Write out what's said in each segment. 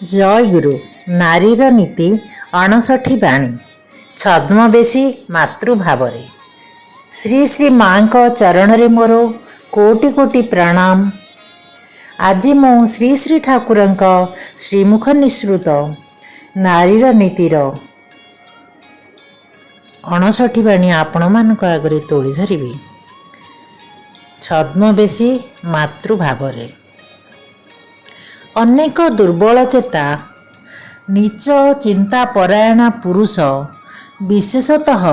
ଜୟଗୁରୁ। ନାରୀର ନୀତି 59 ବାଣୀ ଛଦ୍ମବେଶୀ ମାତୃଭାବରେ। ଶ୍ରୀ ଶ୍ରୀ ମାଙ୍କ ଚରଣରେ ମୋର କୋଟି କୋଟି ପ୍ରଣାମ। ଆଜି ମୁଁ ଶ୍ରୀ ଶ୍ରୀ ଠାକୁରଙ୍କ ଶ୍ରୀମୁଖ ନିଃସୃତ ନାରୀର ନୀତିର 59 ବାଣୀ ଆପଣମାନଙ୍କ ଆଗରେ ତୋଳି ଧରିବି। ଛଦ୍ମବେଶୀ ମାତୃଭାବରେ। ଅନେକ ଦୁର୍ବଳ ଚେତା ନିଚ ଚିନ୍ତାପରାୟଣ ପୁରୁଷ, ବିଶେଷତଃ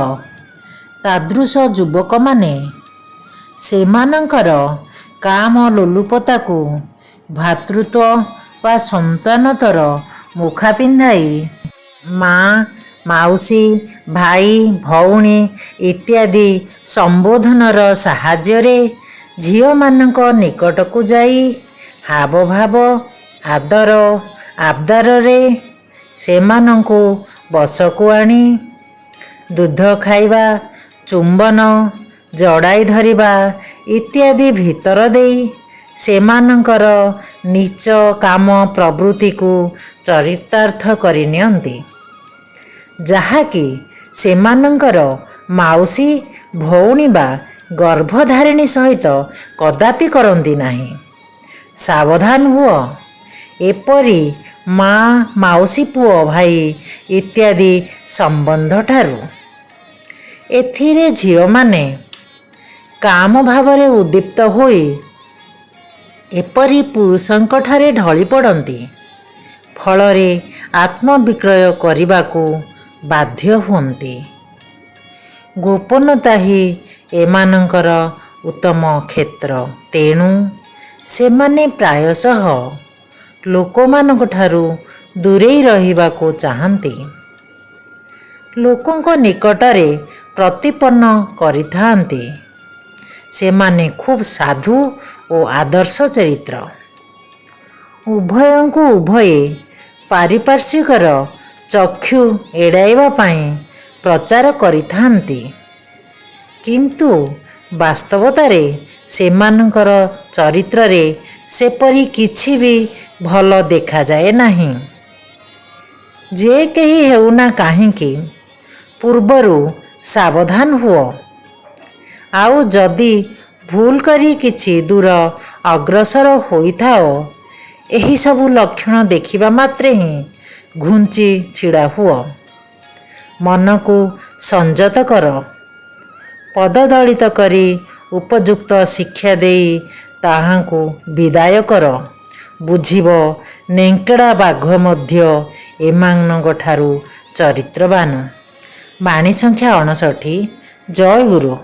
ତାଦୃଶ ଯୁବକମାନେ ସେମାନଙ୍କର କାମ ଲୋଲୁପତାକୁ ଭାତୃତ୍ୱ ବା ସନ୍ତାନତର ମୁଖା ପିନ୍ଧାଇ ମା, ମାଉସୀ, ଭାଇ, ଭଉଣୀ ଇତ୍ୟାଦି ସମ୍ବୋଧନର ସାହାଯ୍ୟରେ ଝିଅମାନଙ୍କ ନିକଟକୁ ଯାଇ ହାବଭାବ ଆଦର ଆବଦାରରେ ସେମାନଙ୍କୁ ବଶକୁ ଆଣି ଦୁଧ ଖାଇବା, ଚୁମ୍ବନ, ଜଡ଼ାଇ ଧରିବା ଇତ୍ୟାଦି ଭିତର ଦେଇ ସେମାନଙ୍କର ନୀଚ କାମ ପ୍ରବୃତ୍ତିକୁ ଚରିତାର୍ଥ କରିନିଅନ୍ତି, ଯାହାକି ସେମାନଙ୍କର ମାଉସୀ, ଭଉଣୀ ବା ଗର୍ଭଧାରିଣୀ ସହିତ କଦାପି କରନ୍ତି ନାହିଁ। ସାବଧାନ ହୁଅ ଏପରି ମା, ମାଉସୀ, ପୁଅ, ଭାଇ ଇତ୍ୟାଦି ସମ୍ବନ୍ଧଠାରୁ। ଏଥିରେ ଝିଅମାନେ କାମ ଭାବରେ ଉଦ୍ଦୀପ୍ତ ହୋଇ ଏପରି ପୁରୁଷଙ୍କଠାରେ ଢଳି ପଡ଼ନ୍ତି, ଫଳରେ ଆତ୍ମବିକ୍ରୟ କରିବାକୁ ବାଧ୍ୟ ହୁଅନ୍ତି। ଗୋପନତା ହିଁ ଏମାନଙ୍କର ଉତ୍ତମ କ୍ଷେତ୍ର। ତେଣୁ ସେମାନେ ପ୍ରାୟଶଃ ଲୋକମାନଙ୍କଠାରୁ ଦୂରେଇ ରହିବାକୁ ଚାହାନ୍ତି। ଲୋକଙ୍କ ନିକଟରେ ପ୍ରତିପନ୍ନ କରିଥାନ୍ତି ସେମାନେ ଖୁବ୍ ସାଧୁ ଓ ଆଦର୍ଶ ଚରିତ୍ର। ଉଭୟଙ୍କୁ ଉଭୟେ ପାରିପାର୍ଶ୍ୱିକର ଚକ୍ଷୁ ଏଡ଼ାଇବା ପାଇଁ ପ୍ରଚାର କରିଥାନ୍ତି, କିନ୍ତୁ ବାସ୍ତବତାରେ ସେମାନଙ୍କର ଚରିତ୍ରରେ ସେପରି କିଛି ବି ଭଲ ଦେଖାଯାଏ ନାହିଁ। ଯେ କେହି ହେଉନା କାହିଁକି ପୂର୍ବରୁ ସାବଧାନ ହୁଅ। ଆଉ ଯଦି ଭୁଲ କରି କିଛି ଦୂର ଅଗ୍ରସର ହୋଇଥାଅ, ଏହିସବୁ ଲକ୍ଷଣ ଦେଖିବା ମାତ୍ରେ ହିଁ ଘୁଞ୍ଚି ଛିଡ଼ା ହୁଅ। ମନକୁ ସଂଯତ କର, ପଦଦଳିତ କରି ଉପଯୁକ୍ତ ଶିକ୍ଷା ଦେଇ ତାହାଙ୍କୁ ବିଦାୟ କର। ବୁଝିବ, ନେଙ୍କଡ଼ା ବାଘ ମଧ୍ୟ ଏମାନଙ୍କଠାରୁ ଚରିତ୍ରବାନ। ବାଣୀ ସଂଖ୍ୟା 59। ଜୟଗୁରୁ।